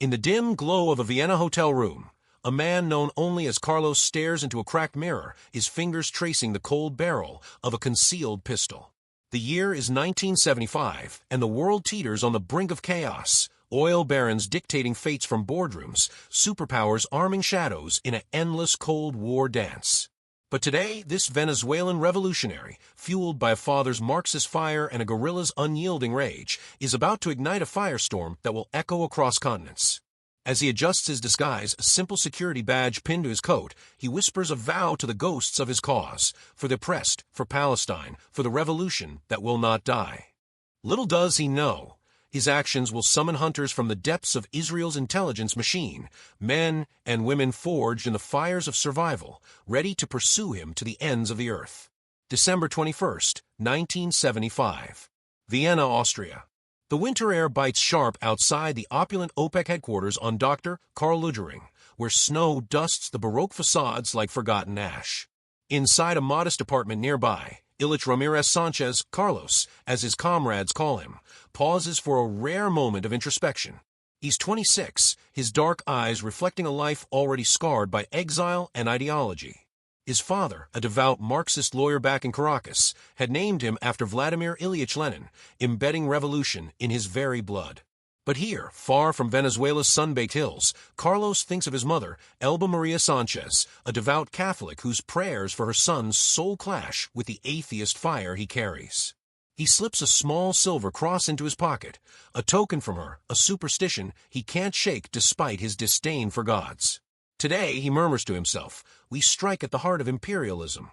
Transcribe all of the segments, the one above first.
In the dim glow of a Vienna hotel room, a man known only as Carlos stares into a cracked mirror, his fingers tracing the cold barrel of a concealed pistol. The year is 1975, and the world teeters on the brink of chaos. Oil barons dictating fates from boardrooms, superpowers arming shadows in an endless Cold War dance. But today, this Venezuelan revolutionary, fueled by a father's Marxist fire and a guerrilla's unyielding rage, is about to ignite a firestorm that will echo across continents. As he adjusts his disguise, a simple security badge pinned to his coat, he whispers a vow to the ghosts of his cause, for the oppressed, for Palestine, for the revolution that will not die. Little does he know, his actions will summon hunters from the depths of Israel's intelligence machine, men and women forged in the fires of survival, ready to pursue him to the ends of the earth. December 21st, 1975. Vienna, Austria. The winter air bites sharp outside the opulent OPEC headquarters on Dr. Karl Luegering, where snow dusts the Baroque facades like forgotten ash. Inside a modest apartment nearby, Ilich Ramirez Sanchez, Carlos, as his comrades call him, pauses for a rare moment of introspection. He's 26, his dark eyes reflecting a life already scarred by exile and ideology. His father, a devout Marxist lawyer back in Caracas, had named him after Vladimir Ilyich Lenin, embedding revolution in his very blood. But here, far from Venezuela's sun-baked hills, Carlos thinks of his mother, Elba Maria Sanchez, a devout Catholic whose prayers for her son's soul clash with the atheist fire he carries. He slips a small silver cross into his pocket, a token from her, a superstition he can't shake despite his disdain for gods. Today, he murmurs to himself, we strike at the heart of imperialism.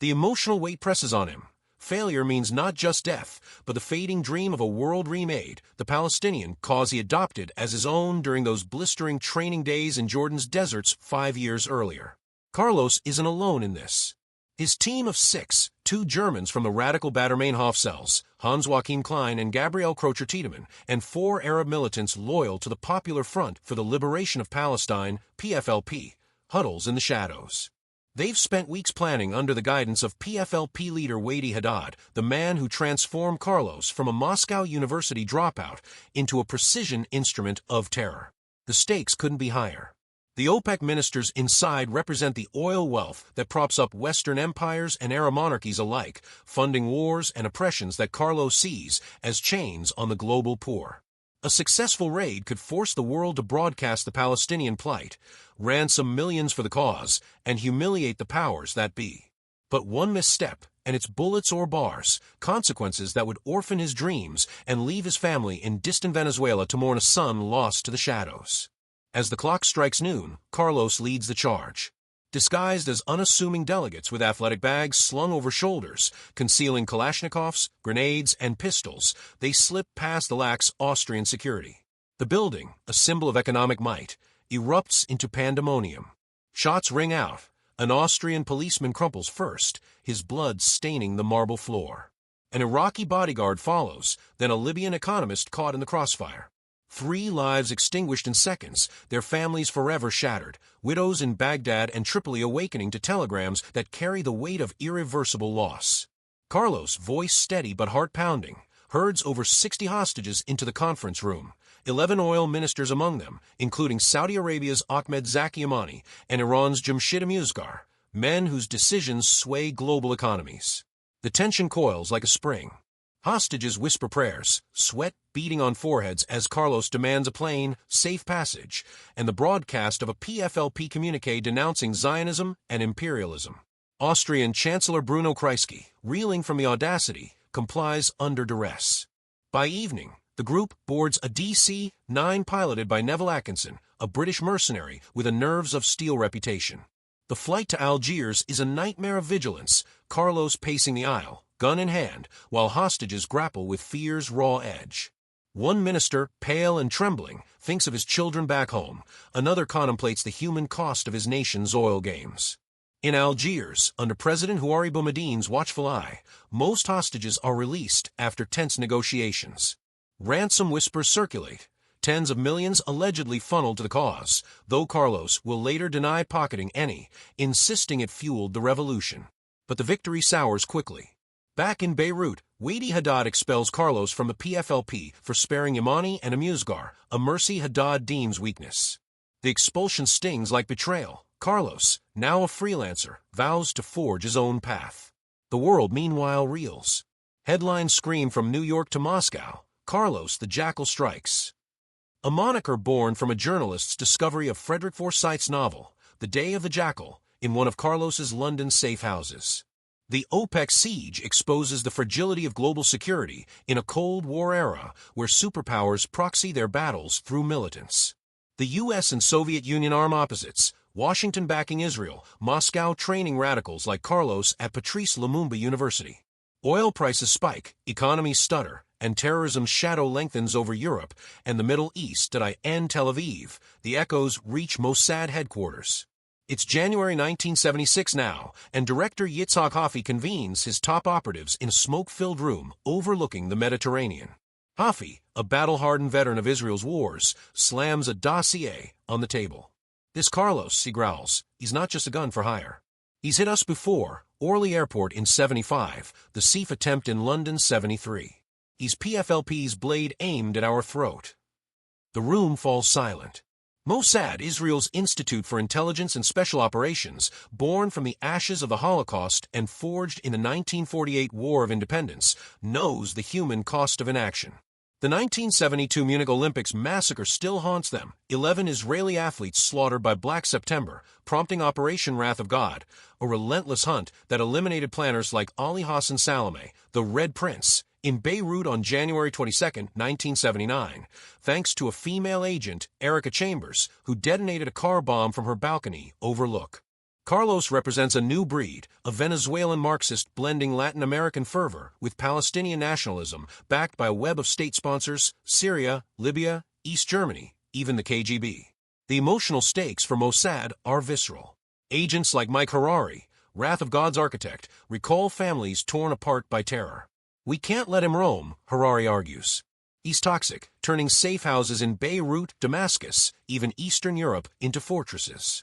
The emotional weight presses on him. Failure means not just death, but the fading dream of a world remade, the Palestinian cause he adopted as his own during those blistering training days in Jordan's deserts 5 years earlier. Carlos isn't alone in this. His team of 6, 2 Germans from the radical Baader-Meinhof cells, Hans-Joachim Klein and Gabriel Krocher-Tiedemann, and 4 Arab militants loyal to the Popular Front for the Liberation of Palestine, PFLP, huddles in the shadows. They've spent weeks planning under the guidance of PFLP leader Waidi Haddad, the man who transformed Carlos from a Moscow University dropout into a precision instrument of terror. The stakes couldn't be higher. The OPEC ministers inside represent the oil wealth that props up Western empires and Arab monarchies alike, funding wars and oppressions that Carlos sees as chains on the global poor. A successful raid could force the world to broadcast the Palestinian plight, ransom millions for the cause, and humiliate the powers that be. But one misstep, and it's bullets or bars, consequences that would orphan his dreams and leave his family in distant Venezuela to mourn a son lost to the shadows. As the clock strikes noon, Carlos leads the charge. Disguised as unassuming delegates with athletic bags slung over shoulders, concealing Kalashnikovs, grenades, and pistols, they slip past the lax Austrian security. The building, a symbol of economic might, erupts into pandemonium. Shots ring out. An Austrian policeman crumples first, his blood staining the marble floor. An Iraqi bodyguard follows, then a Libyan economist caught in the crossfire. 3 lives extinguished in seconds, their families forever shattered, widows in Baghdad and Tripoli awakening to telegrams that carry the weight of irreversible loss. Carlos, voice steady but heart pounding, herds over 60 hostages into the conference room, 11 oil ministers among them, including Saudi Arabia's Ahmed Zaki Amani and Iran's Jamshid Amuzgar, men whose decisions sway global economies. The tension coils like a spring. Hostages whisper prayers, sweat beating on foreheads as Carlos demands a plain, safe passage, and the broadcast of a PFLP communique denouncing Zionism and imperialism. Austrian Chancellor Bruno Kreisky, reeling from the audacity, complies under duress. By evening, the group boards a DC-9 piloted by Neville Atkinson, a British mercenary with a nerves of steel reputation. The flight to Algiers is a nightmare of vigilance, Carlos pacing the aisle, gun in hand, while hostages grapple with fear's raw edge. One minister, pale and trembling, thinks of his children back home. Another contemplates the human cost of his nation's oil games. In Algiers, under President Houari Boumedienne's watchful eye, most hostages are released after tense negotiations. Ransom whispers circulate. Tens of millions allegedly funneled to the cause, though Carlos will later deny pocketing any, insisting it fueled the revolution. But the victory sours quickly. Back in Beirut, Wadi Haddad expels Carlos from the PFLP for sparing Imani and Amusgar, a mercy Haddad deems weakness. The expulsion stings like betrayal. Carlos, now a freelancer, vows to forge his own path. The world meanwhile reels. Headlines scream from New York to Moscow, Carlos the Jackal strikes. A moniker born from a journalist's discovery of Frederick Forsyth's novel, The Day of the Jackal, in one of Carlos's London safe houses. The OPEC siege exposes the fragility of global security in a Cold War era where superpowers proxy their battles through militants. The U.S. and Soviet Union arm opposites, Washington backing Israel, Moscow training radicals like Carlos at Patrice Lumumba University. Oil prices spike, economies stutter, and terrorism's shadow lengthens over Europe and the Middle East and Tel Aviv. The echoes reach Mossad headquarters. It's January 1976 now, and director Yitzhak Hafey convenes his top operatives in a smoke-filled room overlooking the Mediterranean. Hafey, a battle-hardened veteran of Israel's wars, slams a dossier on the table. This Carlos, he growls, he's not just a gun for hire. He's hit us before, Orly Airport in 75, the SIF attempt in London 73. He's PFLP's blade aimed at our throat. The room falls silent. Mossad, Israel's Institute for Intelligence and Special Operations, born from the ashes of the Holocaust and forged in the 1948 War of Independence, knows the human cost of inaction. The 1972 Munich Olympics massacre still haunts them. 11 Israeli athletes slaughtered by Black September, prompting Operation Wrath of God, a relentless hunt that eliminated planners like Ali Hassan Salameh, the Red Prince, in Beirut on January 22, 1979, thanks to a female agent, Erica Chambers, who detonated a car bomb from her balcony overlook. Carlos represents a new breed, a Venezuelan Marxist blending Latin American fervor with Palestinian nationalism, backed by a web of state sponsors, Syria, Libya, East Germany, even the KGB. The emotional stakes for Mossad are visceral. Agents like Mike Harari, Wrath of God's architect, recall families torn apart by terror. We can't let him roam, Harari argues. He's toxic, turning safe houses in Beirut, Damascus, even Eastern Europe, into fortresses.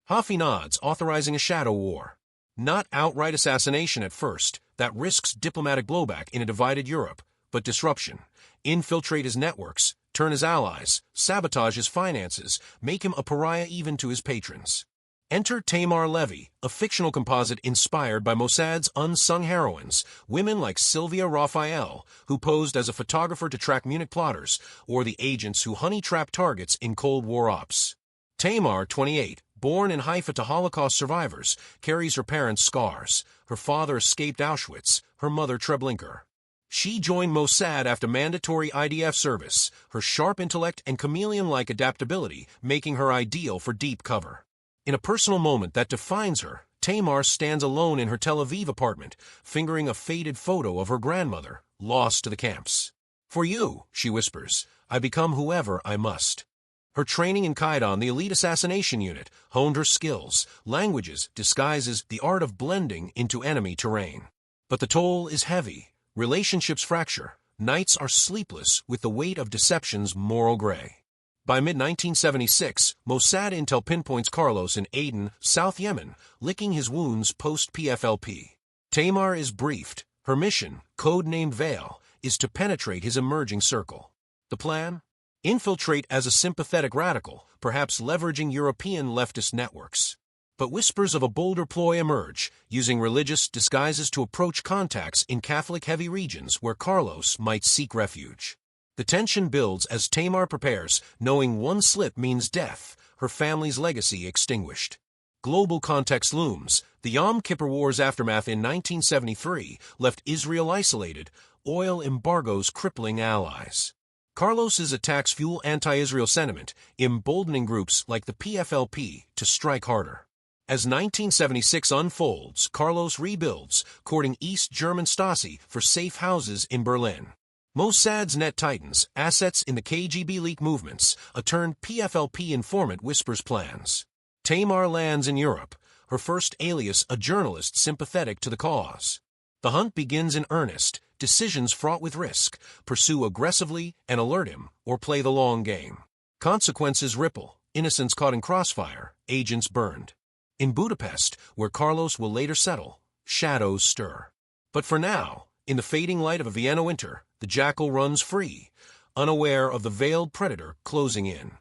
Hafey nods, authorizing a shadow war. Not outright assassination at first, that risks diplomatic blowback in a divided Europe, but disruption. Infiltrate his networks, turn his allies, sabotage his finances, make him a pariah even to his patrons. Enter Tamar Levy, a fictional composite inspired by Mossad's unsung heroines, women like Sylvia Raphael, who posed as a photographer to track Munich plotters, or the agents who honey-trap targets in Cold War ops. Tamar, 28, born in Haifa to Holocaust survivors, carries her parents' scars. Her father escaped Auschwitz, her mother Treblinka. She joined Mossad after mandatory IDF service, her sharp intellect and chameleon-like adaptability making her ideal for deep cover. In a personal moment that defines her, Tamar stands alone in her Tel Aviv apartment, fingering a faded photo of her grandmother, lost to the camps. For you, she whispers, I become whoever I must. Her training in Kaidan, the elite assassination unit, honed her skills, languages, disguises, the art of blending into enemy terrain. But the toll is heavy. Relationships fracture. Nights are sleepless with the weight of deception's moral gray. By mid-1976, Mossad intel pinpoints Carlos in Aden, South Yemen, licking his wounds post-PFLP. Tamar is briefed. Her mission, code-named Veil, is to penetrate his emerging circle. The plan? Infiltrate as a sympathetic radical, perhaps leveraging European leftist networks. But whispers of a bolder ploy emerge, using religious disguises to approach contacts in Catholic-heavy regions where Carlos might seek refuge. The tension builds as Tamar prepares, knowing one slip means death, her family's legacy extinguished. Global context looms. The Yom Kippur War's aftermath in 1973 left Israel isolated, oil embargoes crippling allies. Carlos's attacks fuel anti-Israel sentiment, emboldening groups like the PFLP to strike harder. As 1976 unfolds, Carlos rebuilds, courting East German Stasi for safe houses in Berlin. Mossad's net tightens, assets in the KGB leak movements, a turned PFLP informant whispers plans. Tamar lands in Europe, her first alias a journalist sympathetic to the cause. The hunt begins in earnest, decisions fraught with risk, pursue aggressively and alert him, or play the long game. Consequences ripple, innocents caught in crossfire, agents burned. In Budapest, where Carlos will later settle, shadows stir. But for now, in the fading light of a Vienna winter, the Jackal runs free, unaware of the veiled predator closing in.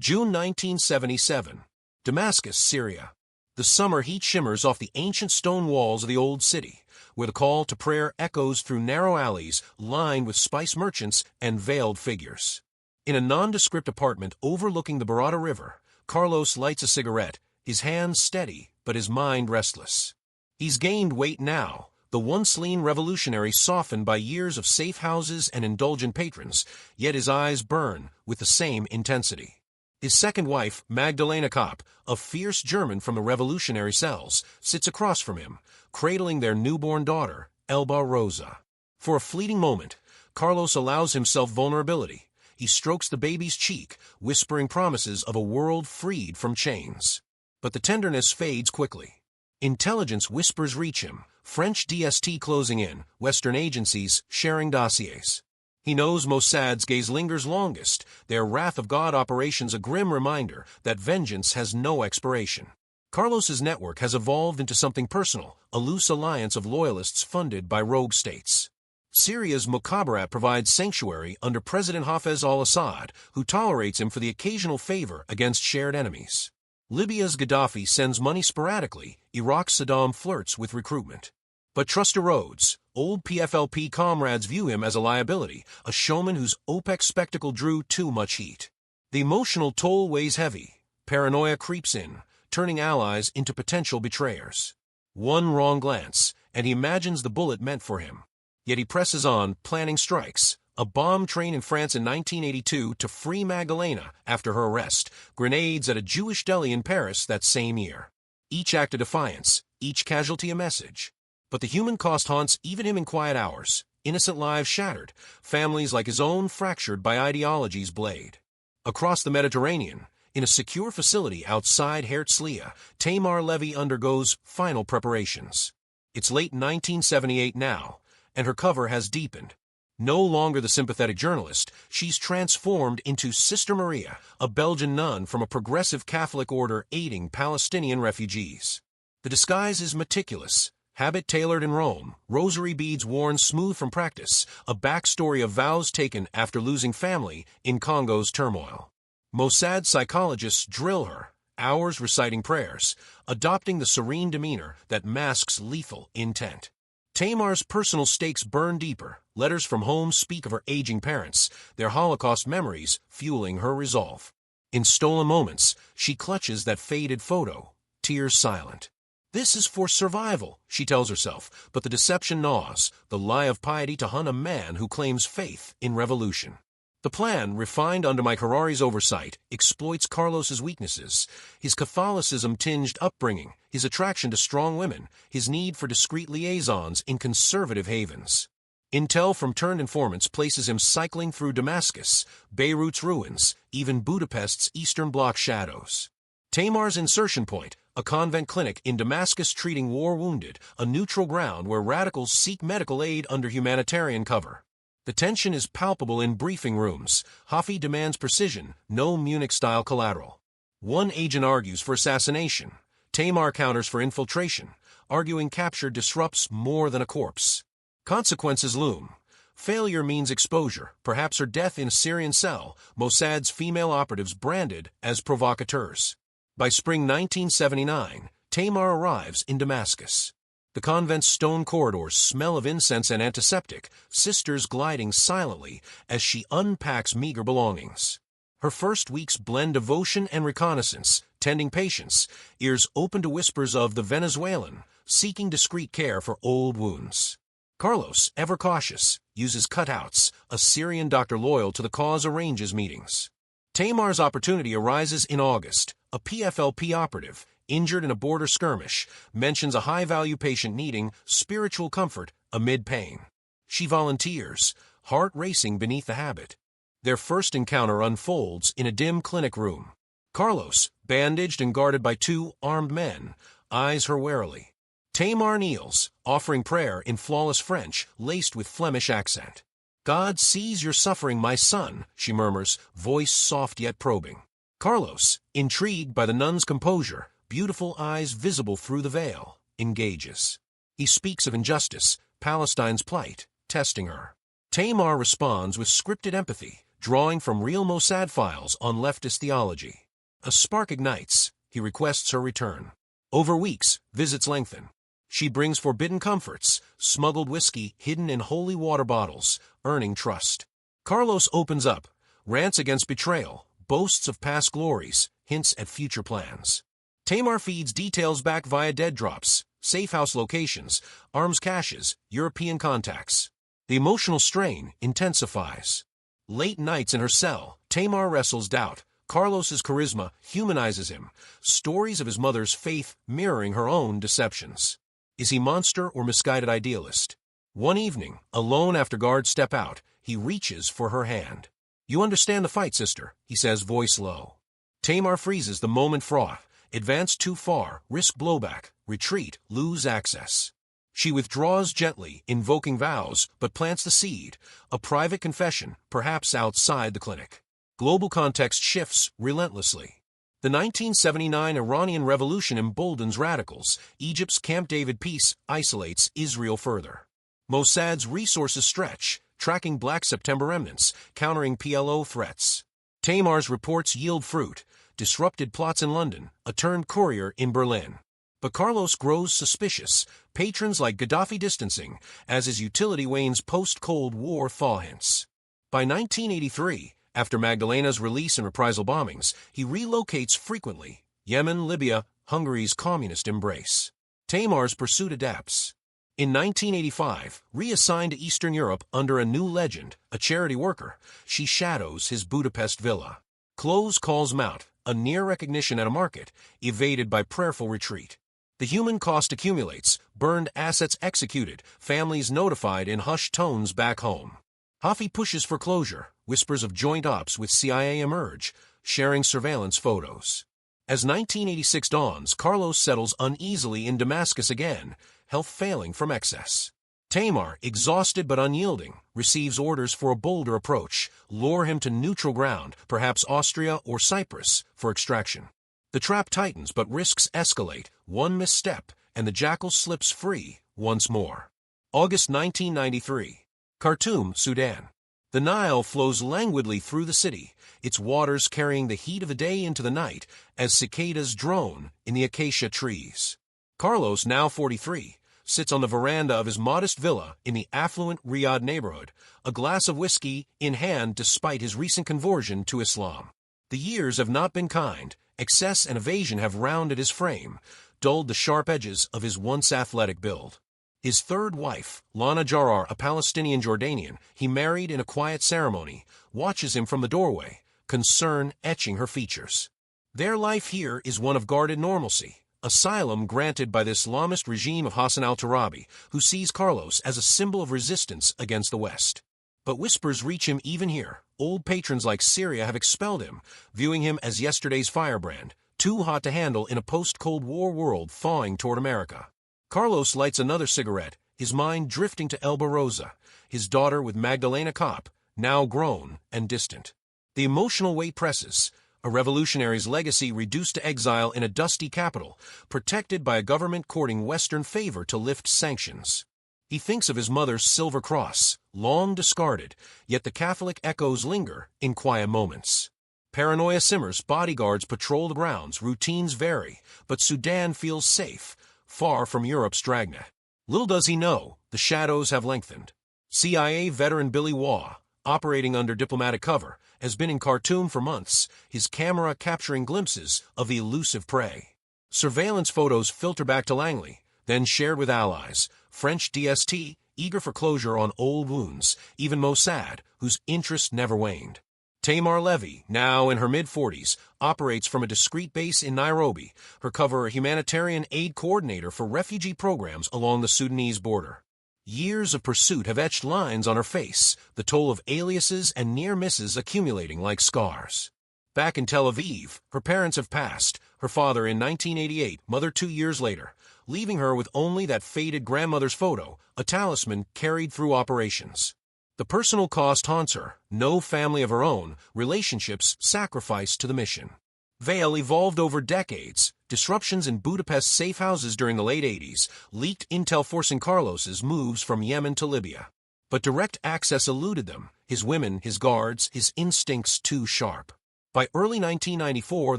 June 1977. Damascus, Syria. The summer heat shimmers off the ancient stone walls of the old city, where the call to prayer echoes through narrow alleys lined with spice merchants and veiled figures. In a nondescript apartment overlooking the Barada River, Carlos lights a cigarette, his hands steady, but his mind restless. He's gained weight now, the once lean revolutionary softened by years of safe houses and indulgent patrons, yet his eyes burn with the same intensity. His second wife, Magdalena Kopp, a fierce German from the revolutionary cells, sits across from him, cradling their newborn daughter, Elba Rosa. For a fleeting moment, Carlos allows himself vulnerability. He strokes the baby's cheek, whispering promises of a world freed from chains. But the tenderness fades quickly. Intelligence whispers reach him, French DST closing in, Western agencies sharing dossiers. He knows Mossad's gaze lingers longest, their Wrath of God operations a grim reminder that vengeance has no expiration. Carlos's network has evolved into something personal, a loose alliance of loyalists funded by rogue states. Syria's Mukhabarat provides sanctuary under President Hafez al-Assad, who tolerates him for the occasional favor against shared enemies. Libya's Gaddafi sends money sporadically, Iraq's Saddam flirts with recruitment. But trust erodes. Old PFLP comrades view him as a liability, a showman whose OPEC spectacle drew too much heat. The emotional toll weighs heavy. Paranoia creeps in, turning allies into potential betrayers. One wrong glance, and he imagines the bullet meant for him. Yet he presses on, planning strikes. A bomb train in France in 1982 to free Magdalena after her arrest, grenades at a Jewish deli in Paris that same year. Each act a defiance, each casualty a message. But the human cost haunts even him in quiet hours. Innocent lives shattered, families like his own fractured by ideology's blade. Across the Mediterranean, in a secure facility outside Herzliya, Tamar Levy undergoes final preparations. It's late 1978 now, and her cover has deepened. No longer the sympathetic journalist, she's transformed into Sister Maria, a Belgian nun from a progressive Catholic order aiding Palestinian refugees. The disguise is meticulous. Habit tailored in Rome, rosary beads worn smooth from practice, a backstory of vows taken after losing family in Congo's turmoil. Mossad psychologists drill her, hours reciting prayers, adopting the serene demeanor that masks lethal intent. Tamar's personal stakes burn deeper. Letters from home speak of her aging parents, their Holocaust memories fueling her resolve. In stolen moments, she clutches that faded photo, tears silent. This is for survival, she tells herself, but the deception gnaws, the lie of piety to hunt a man who claims faith in revolution. The plan, refined under Mike Harari's oversight, exploits Carlos's weaknesses, his Catholicism-tinged upbringing, his attraction to strong women, his need for discreet liaisons in conservative havens. Intel from turned informants places him cycling through Damascus, Beirut's ruins, even Budapest's Eastern Bloc shadows. Tamar's insertion point, a convent clinic in Damascus treating war wounded, a neutral ground where radicals seek medical aid under humanitarian cover. The tension is palpable in briefing rooms. Hafi demands precision, no Munich-style collateral. One agent argues for assassination. Tamar counters for infiltration, arguing capture disrupts more than a corpse. Consequences loom. Failure means exposure, perhaps her death in a Syrian cell, Mossad's female operatives branded as provocateurs. By spring 1979, Tamar arrives in Damascus. The convent's stone corridors smell of incense and antiseptic, sisters gliding silently as she unpacks meager belongings. Her first weeks blend devotion and reconnaissance, tending patients, ears open to whispers of the Venezuelan, seeking discreet care for old wounds. Carlos, ever cautious, uses cutouts, a Syrian doctor loyal to the cause arranges meetings. Tamar's opportunity arises in August. A PFLP operative, injured in a border skirmish, mentions a high-value patient needing spiritual comfort amid pain. She volunteers, heart racing beneath the habit. Their first encounter unfolds in a dim clinic room. Carlos, bandaged and guarded by two armed men, eyes her warily. Tamar kneels, offering prayer in flawless French, laced with Flemish accent. "God sees your suffering, my son," she murmurs, voice soft yet probing. Carlos, intrigued by the nun's composure, beautiful eyes visible through the veil, engages. He speaks of injustice, Palestine's plight, testing her. Tamar responds with scripted empathy, drawing from real Mossad files on leftist theology. A spark ignites. He requests her return. Over weeks, visits lengthen. She brings forbidden comforts, smuggled whiskey hidden in holy water bottles, earning trust. Carlos opens up, rants against betrayal, boasts of past glories, hints at future plans. Tamar feeds details back via dead drops, safe house locations, arms caches, European contacts. The emotional strain intensifies. Late nights in her cell, Tamar wrestles doubt. Carlos's charisma humanizes him, stories of his mother's faith mirroring her own deceptions. Is he monster or misguided idealist? One evening, alone after guards step out, he reaches for her hand. "You understand the fight, sister," he says, voice low. Tamar freezes, the moment fraught. Advance too far, risk blowback, retreat, lose access. She withdraws gently, invoking vows, but plants the seed, a private confession, perhaps outside the clinic. Global context shifts relentlessly. The 1979 Iranian Revolution emboldens radicals. Egypt's Camp David peace isolates Israel further. Mossad's resources stretch, tracking Black September remnants, countering PLO threats. Tamar's reports yield fruit, disrupted plots in London, a turned courier in Berlin. But Carlos grows suspicious, patrons like Gaddafi distancing, as his utility wanes post-Cold War thaw hints. By 1983, after Magdalena's release and reprisal bombings, he relocates frequently. Yemen, Libya, Hungary's communist embrace. Tamar's pursuit adapts. In 1985, reassigned to Eastern Europe under a new legend, a charity worker, she shadows his Budapest villa. Close calls mount, a near recognition at a market, evaded by prayerful retreat. The human cost accumulates, burned assets executed, families notified in hushed tones back home. Hafi pushes for closure, whispers of joint ops with CIA emerge, sharing surveillance photos. As 1986 dawns, Carlos settles uneasily in Damascus again, health failing from excess. Tamar, exhausted but unyielding, receives orders for a bolder approach, lure him to neutral ground, perhaps Austria or Cyprus, for extraction. The trap tightens but risks escalate, one misstep, and the Jackal slips free once more. August 1993. Khartoum, Sudan. The Nile flows languidly through the city, its waters carrying the heat of the day into the night as cicadas drone in the acacia trees. Carlos, now 43, sits on the veranda of his modest villa in the affluent Riyadh neighborhood, a glass of whiskey in hand despite his recent conversion to Islam. The years have not been kind, excess and evasion have rounded his frame, dulled the sharp edges of his once athletic build. His third wife, Lana Jarrar, a Palestinian Jordanian, he married in a quiet ceremony, watches him from the doorway, concern etching her features. Their life here is one of guarded normalcy, asylum granted by the Islamist regime of Hassan al-Turabi, who sees Carlos as a symbol of resistance against the West. But whispers reach him even here. Old patrons like Syria have expelled him, viewing him as yesterday's firebrand, too hot to handle in a post-Cold War world thawing toward America. Carlos lights another cigarette, his mind drifting to Elba Rosa, his daughter with Magdalena Kopp, now grown and distant. The emotional weight presses, a revolutionary's legacy reduced to exile in a dusty capital, protected by a government courting Western favor to lift sanctions. He thinks of his mother's silver cross, long discarded, yet the Catholic echoes linger in quiet moments. Paranoia simmers, bodyguards patrol the grounds, routines vary, but Sudan feels safe, far from Europe's dragnet. Little does he know, the shadows have lengthened. CIA veteran Billy Waugh, operating under diplomatic cover, has been in Khartoum for months, his camera capturing glimpses of the elusive prey. Surveillance photos filter back to Langley, then shared with allies, French DST, eager for closure on old wounds, even Mossad, whose interest never waned. Tamar Levy, now in her mid-40s, operates from a discreet base in Nairobi, her cover a humanitarian aid coordinator for refugee programs along the Sudanese border. Years of pursuit have etched lines on her face, the toll of aliases and near misses accumulating like scars. Back in Tel Aviv, her parents have passed, her father in 1988, mother 2 years later, leaving her with only that faded grandmother's photo, a talisman carried through operations. The personal cost haunts her, no family of her own, relationships sacrificed to the mission. Veil evolved over decades, Disruptions in Budapest safe houses during the late 80s leaked intel forcing Carlos's moves from Yemen to Libya. But direct access eluded them, his women, his guards, his instincts too sharp. By early 1994,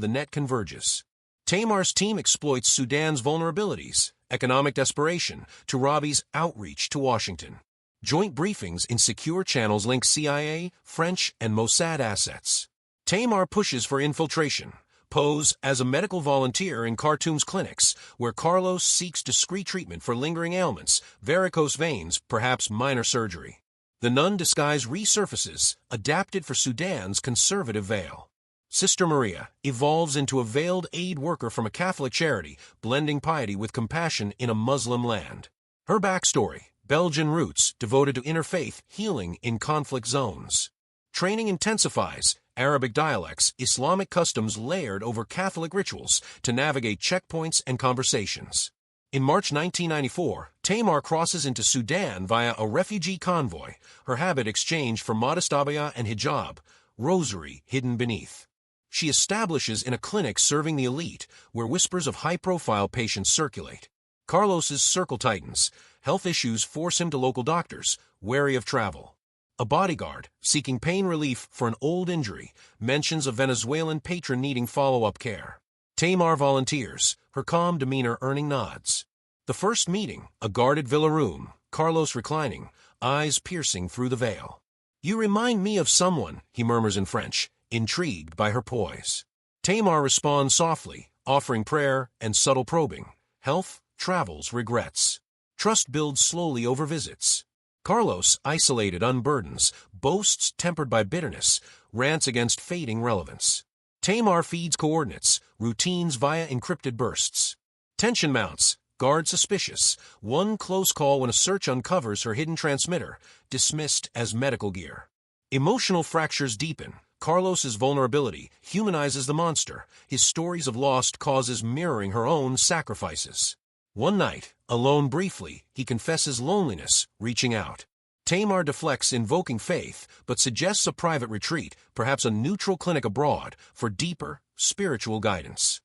the net converges. Tamar's team exploits Sudan's vulnerabilities, economic desperation, to Rabi's outreach to Washington. Joint briefings in secure channels link CIA, French, and Mossad assets. Tamar pushes for infiltration. Pose as a medical volunteer in Khartoum's clinics, where Carlos seeks discreet treatment for lingering ailments, varicose veins, perhaps minor surgery. The nun disguise resurfaces, adapted for Sudan's conservative veil. Sister Maria evolves into a veiled aid worker from a Catholic charity, blending piety with compassion in a Muslim land. Her backstory, Belgian roots devoted to interfaith healing in conflict zones. Training intensifies, Arabic dialects, Islamic customs layered over Catholic rituals to navigate checkpoints and conversations. In March 1994, Tamar crosses into Sudan via a refugee convoy, her habit exchanged for modest abaya and hijab, rosary hidden beneath. She establishes in a clinic serving the elite, where whispers of high-profile patients circulate. Carlos's circle tightens. Health issues force him to local doctors, wary of travel. A bodyguard, seeking pain relief for an old injury, mentions a Venezuelan patron needing follow-up care. Tamar volunteers, her calm demeanor earning nods. The first meeting, a guarded villa room, Carlos reclining, eyes piercing through the veil. "You remind me of someone," he murmurs in French, intrigued by her poise. Tamar responds softly, offering prayer and subtle probing. Health, travels, regrets. Trust builds slowly over visits. Carlos, isolated, unburdens, boasts tempered by bitterness, rants against fading relevance. Tamar feeds coordinates, routines via encrypted bursts. Tension mounts, guard suspicious, one close call when a search uncovers her hidden transmitter, dismissed as medical gear. Emotional fractures deepen. Carlos's vulnerability humanizes the monster, his stories of lost causes mirroring her own sacrifices. One night, alone briefly, he confesses loneliness, reaching out. Tamar deflects, invoking faith, but suggests a private retreat, perhaps a neutral clinic abroad, for deeper, spiritual guidance.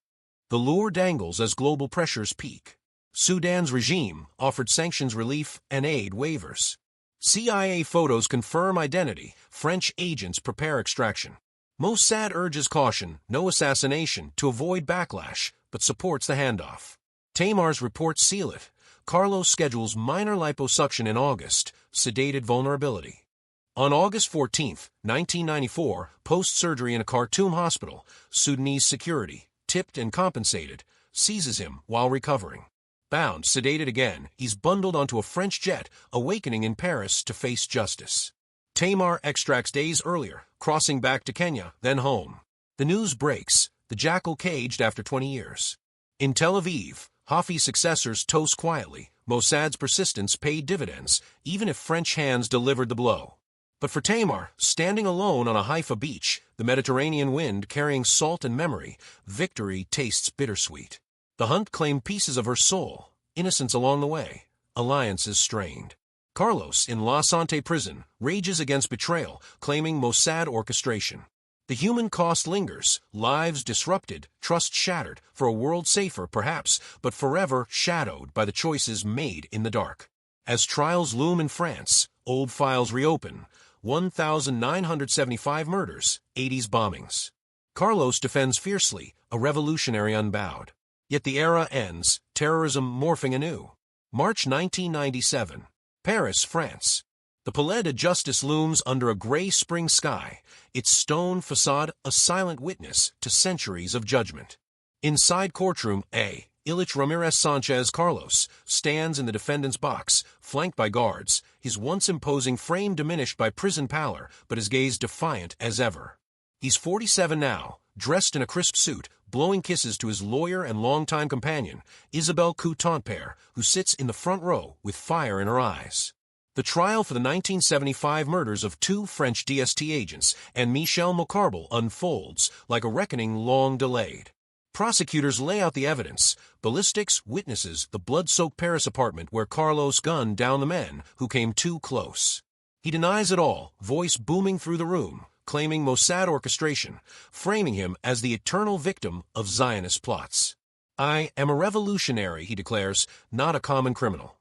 The lure dangles as global pressures peak. Sudan's regime offered sanctions relief and aid waivers. CIA photos confirm identity, French agents prepare extraction. Mossad urges caution, no assassination, to avoid backlash, but supports the handoff. Tamar's reports seal it. Carlos schedules minor liposuction in August, sedated vulnerability. On August 14, 1994, post-surgery in a Khartoum hospital, Sudanese security, tipped and compensated, seizes him while recovering. Bound, sedated again, he's bundled onto a French jet, awakening in Paris to face justice. Tamar extracts days earlier, crossing back to Kenya, then home. The news breaks, the Jackal caged after 20 years. In Tel Aviv, Hafiz's successors toast quietly. Mossad's persistence paid dividends, even if French hands delivered the blow. But for Tamar, standing alone on a Haifa beach, the Mediterranean wind carrying salt and memory, victory tastes bittersweet. The hunt claimed pieces of her soul, innocence along the way, alliances strained. Carlos, in La Sante prison, rages against betrayal, claiming Mossad orchestration. The human cost lingers, lives disrupted, trust shattered, for a world safer, perhaps, but forever shadowed by the choices made in the dark. As trials loom in France, old files reopen. 1,975 murders, 80s bombings. Carlos defends fiercely, a revolutionary unbowed. Yet the era ends, terrorism morphing anew. March 1997. Paris, France. The Palais de Justice looms under a gray spring sky, its stone facade a silent witness to centuries of judgment. Inside courtroom A, Ilich Ramirez Sanchez Carlos stands in the defendant's box, flanked by guards, his once imposing frame diminished by prison pallor, but his gaze defiant as ever. He's 47 now, dressed in a crisp suit, blowing kisses to his lawyer and longtime companion, Isabelle Coutanpere, who sits in the front row with fire in her eyes. The trial for the 1975 murders of 2 French DST agents and Michel Mocarbel unfolds like a reckoning long delayed. Prosecutors lay out the evidence, ballistics, witnesses, the blood-soaked Paris apartment where Carlos gunned down the men who came too close. He denies it all, voice booming through the room, claiming Mossad orchestration, framing him as the eternal victim of Zionist plots. "I am a revolutionary," he declares, "not a common criminal."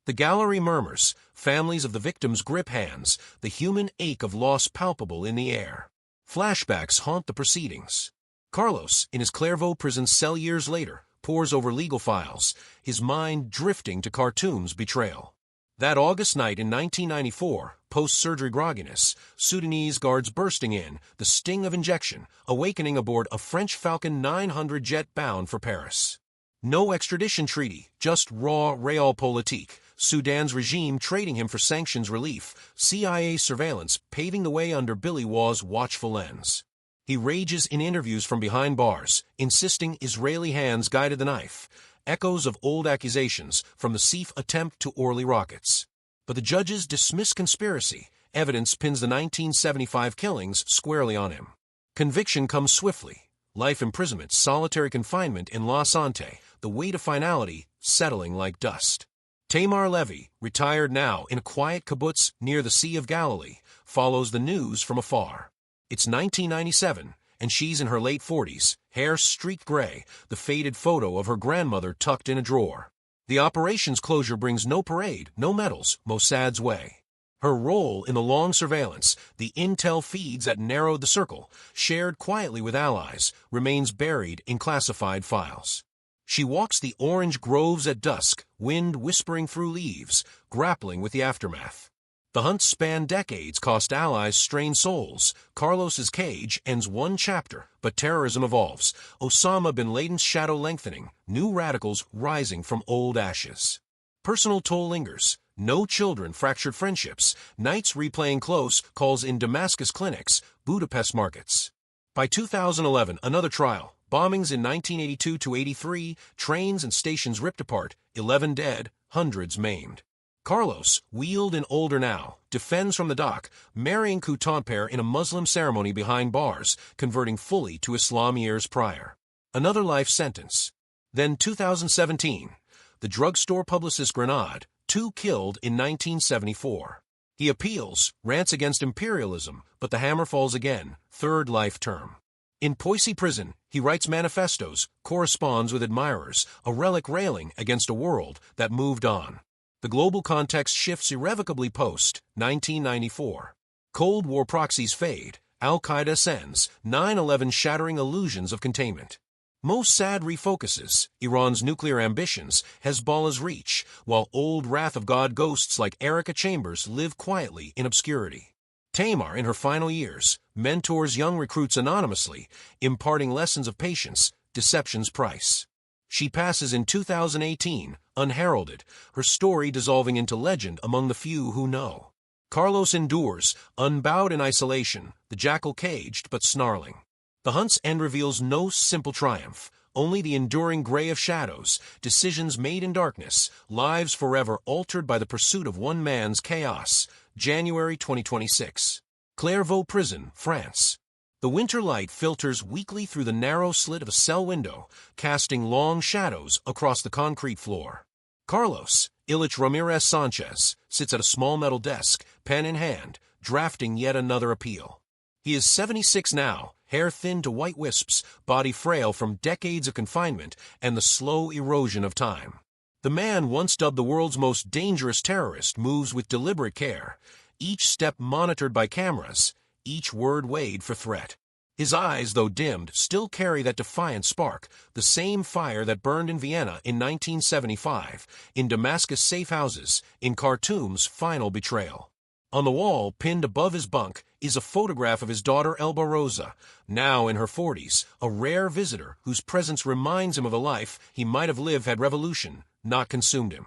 The gallery murmurs, families of the victims grip hands, the human ache of loss palpable in the air. Flashbacks haunt the proceedings. Carlos, in his Clairvaux prison cell years later, pores over legal files, his mind drifting to Khartoum's betrayal. That August night in 1994, post-surgery grogginess, Sudanese guards bursting in, the sting of injection, awakening aboard a French Falcon 900 jet bound for Paris. No extradition treaty, just raw realpolitik, Sudan's regime trading him for sanctions relief, CIA surveillance paving the way under Billy Waugh's watchful lens. He rages in interviews from behind bars, insisting Israeli hands guided the knife, echoes of old accusations from the Sif attempt to Orly rockets. But the judges dismiss conspiracy. Evidence pins the 1975 killings squarely on him. Conviction comes swiftly. Life imprisonment, solitary confinement in La Sante, the weight of finality settling like dust. Tamar Levy, retired now in a quiet kibbutz near the Sea of Galilee, follows the news from afar. It's 1997, and she's in her late 40s, hair streaked gray, the faded photo of her grandmother tucked in a drawer. The operation's closure brings no parade, no medals, Mossad's way. Her role in the long surveillance, the intel feeds that narrowed the circle, shared quietly with allies, remains buried in classified files. She walks the orange groves at dusk, wind whispering through leaves, grappling with the aftermath. The hunt spanned decades, cost allies strained souls. Carlos's cage ends one chapter, but terrorism evolves. Osama bin Laden's shadow lengthening, new radicals rising from old ashes. Personal toll lingers. No children, fractured friendships. Nights replaying close calls in Damascus clinics, Budapest markets. By 2011, another trial. Bombings in 1982-83, trains and stations ripped apart, 11 dead, hundreds maimed. Carlos, wheeled and older now, defends from the dock, marrying Coutant pair in a Muslim ceremony behind bars, converting fully to Islam years prior. Another life sentence. Then 2017, the drugstore publicist Grenade, 2 killed in 1974. He appeals, rants against imperialism, but the hammer falls again, 3rd life term. In Poissy prison, he writes manifestos, corresponds with admirers, a relic railing against a world that moved on. The global context shifts irrevocably post-1994. Cold War proxies fade, Al-Qaeda ascends, 9/11 shattering illusions of containment. Mossad refocuses, Iran's nuclear ambitions, Hezbollah's reach, while old Wrath of God ghosts like Erica Chambers live quietly in obscurity. Tamar, in her final years, mentors young recruits anonymously, imparting lessons of patience, deception's price. She passes in 2018, unheralded, her story dissolving into legend among the few who know. Carlos endures, unbowed in isolation, the jackal caged but snarling. The hunt's end reveals no simple triumph, only the enduring gray of shadows, decisions made in darkness, lives forever altered by the pursuit of one man's chaos. January 2026. Clairvaux Prison, France. The winter light filters weakly through the narrow slit of a cell window, casting long shadows across the concrete floor. Carlos, Ilich Ramirez Sanchez, sits at a small metal desk, pen in hand, drafting yet another appeal. He is 76 now, hair thin to white wisps, body frail from decades of confinement and the slow erosion of time. The man once dubbed the world's most dangerous terrorist moves with deliberate care, each step monitored by cameras, each word weighed for threat. His eyes, though dimmed, still carry that defiant spark, the same fire that burned in Vienna in 1975, in Damascus safe houses, in Khartoum's final betrayal. On the wall, pinned above his bunk, is a photograph of his daughter Elba Rosa, now in her 40s, a rare visitor whose presence reminds him of a life he might have lived had revolution not consumed him.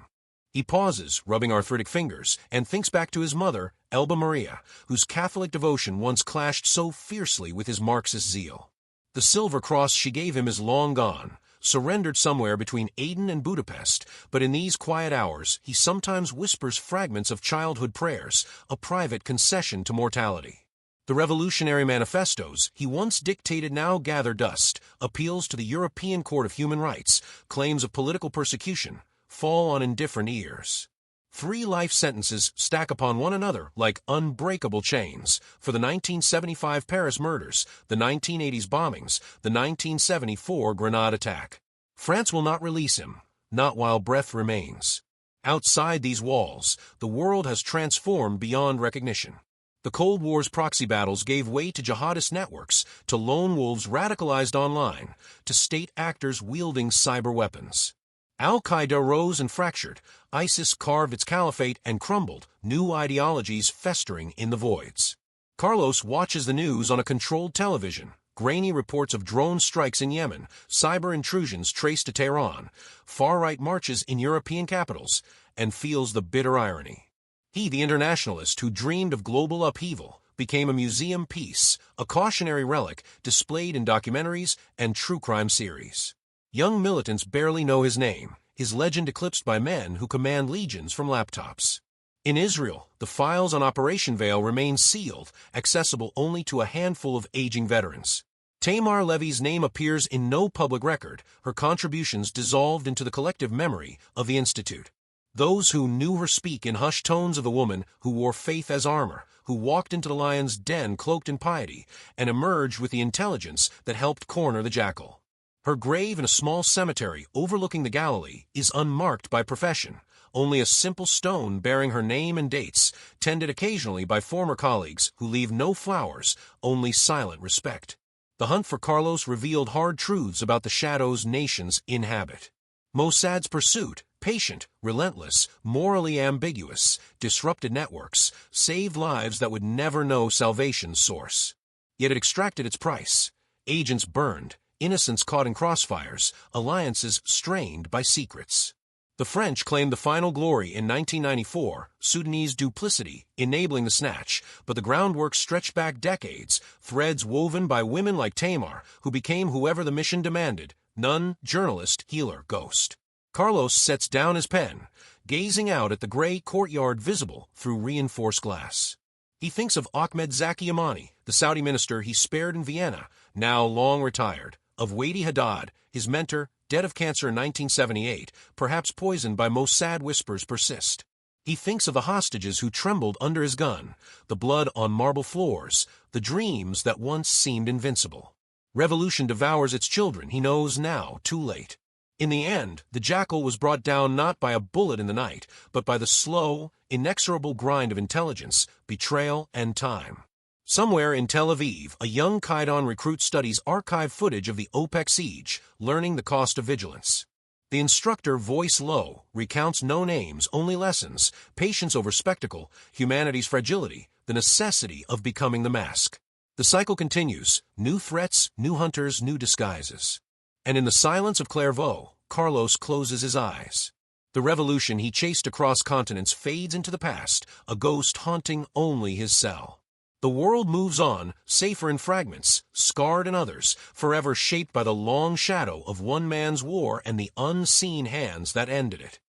He pauses, rubbing arthritic fingers, and thinks back to his mother, Elba Maria, whose Catholic devotion once clashed so fiercely with his Marxist zeal. The silver cross she gave him is long gone, surrendered somewhere between Aden and Budapest, but in these quiet hours he sometimes whispers fragments of childhood prayers, a private concession to mortality. The revolutionary manifestos he once dictated now gather dust, appeals to the European Court of Human Rights, claims of political persecution, fall on indifferent ears. 3 life sentences stack upon one another like unbreakable chains for the 1975 Paris murders, the 1980s bombings, the 1974 Grenade attack. France will not release him, not while breath remains. Outside these walls, the world has transformed beyond recognition. The Cold War's proxy battles gave way to jihadist networks, to lone wolves radicalized online, to state actors wielding cyber weapons. Al-Qaeda rose and fractured, ISIS carved its caliphate and crumbled, new ideologies festering in the voids. Carlos watches the news on a controlled television. Grainy reports of drone strikes in Yemen, cyber intrusions traced to Tehran, far-right marches in European capitals, and feels the bitter irony. He, the internationalist who dreamed of global upheaval, became a museum piece, a cautionary relic displayed in documentaries and true crime series. Young militants barely know his name, his legend eclipsed by men who command legions from laptops. In Israel, the files on Operation Veil remain sealed, accessible only to a handful of aging veterans. Tamar Levy's name appears in no public record, her contributions dissolved into the collective memory of the Institute. Those who knew her speak in hushed tones of the woman who wore faith as armor, who walked into the lion's den cloaked in piety, and emerged with the intelligence that helped corner the Jackal. Her grave in a small cemetery overlooking the Galilee is unmarked by profession, only a simple stone bearing her name and dates, tended occasionally by former colleagues who leave no flowers, only silent respect. The hunt for Carlos revealed hard truths about the shadows nations inhabit. Mossad's pursuit, patient, relentless, morally ambiguous, disrupted networks, saved lives that would never know salvation's source. Yet it extracted its price. Agents burned, innocents caught in crossfires, alliances strained by secrets. The French claimed the final glory in 1994, Sudanese duplicity enabling the snatch, but the groundwork stretched back decades, threads woven by women like Tamar, who became whoever the mission demanded, nun, journalist, healer, ghost. Carlos sets down his pen, gazing out at the gray courtyard visible through reinforced glass. He thinks of Ahmed Zaki Yamani, the Saudi minister he spared in Vienna, now long retired, of Wadi Haddad, his mentor, dead of cancer in 1978, perhaps poisoned by Mossad whispers persist. He thinks of the hostages who trembled under his gun, the blood on marble floors, the dreams that once seemed invincible. Revolution devours its children, he knows now, too late. In the end, the Jackal was brought down not by a bullet in the night, but by the slow, inexorable grind of intelligence, betrayal, and time. Somewhere in Tel Aviv, a young Qaeda recruit studies archive footage of the OPEC siege, learning the cost of vigilance. The instructor, voice low, recounts no names, only lessons, patience over spectacle, humanity's fragility, the necessity of becoming the mask. The cycle continues, new threats, new hunters, new disguises. And in the silence of Clairvaux, Carlos closes his eyes. The revolution he chased across continents fades into the past, a ghost haunting only his cell. The world moves on, safer in fragments, scarred in others, forever shaped by the long shadow of one man's war and the unseen hands that ended it.